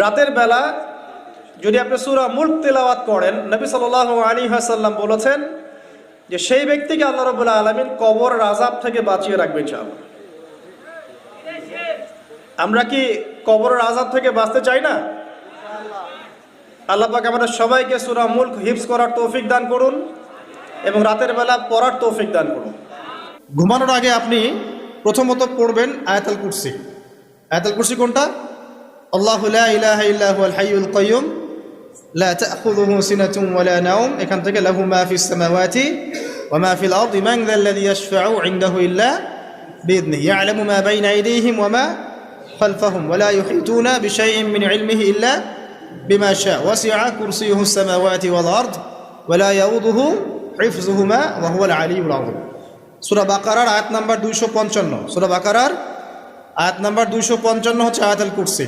রাতের বেলা যদি আপনি সূরা মুলক তেলাওয়াত করেন, নবী সাল্লাল্লাহু আলাইহি ওয়াসাল্লাম বলেছেন যে সেই ব্যক্তিকে আল্লাহ রাব্বুল আলামিন কবরের আযাব থেকে বাঁচিয়ে রাখবে ইনশাআল্লাহ। আমরা কি কবরের আযাব থেকে বাঁচতে চাই না? আল্লাহ পাক আমাদের সবাইকে সূরা মুলক হিফজ করার তৌফিক দান করুন এবং রাতের বেলা পড়ার তৌফিক দান করুন। ঘুমানোর আগে আপনি প্রথমত পড়বেন আয়াতুল কুরসি। আয়াতুল কুরসি কোনটা? আল্লাহু লা ইলাহা ইল্লা হুয়াল হাইয়ুল কাইয়্যুম লা তা'খুযুহু সিনাতুন ওয়া লা নাওম, এখান থেকে লাহু মা ফিস সামাওয়াতি ওয়া মা ফিল আরদি মান যাল্লাযী ইয়াশফা'ু ইনদাহু ইল্লা বিইذনিহি ইয়া'লামু মা বাইনা আইদিহিম ওয়া মা খালফাহুম ওয়া লা ইউহিতুনা বিশাইইন মিন ইলমিহি ইল্লা বিমা শা'a ওয়াসি'a কুরসিয়ুহু সামাওয়াতি ওয়াল আরদ ওয়া লা ইয়াউদুহু হিফযুহুমা ওয়া হুয়াল আলিয়্যুল আযীম। সূরা বাকারার আয়াত নাম্বার 255। সূরা বাকারার আয়াত নাম্বার 255 হচ্ছে আয়াতুল কুরসি।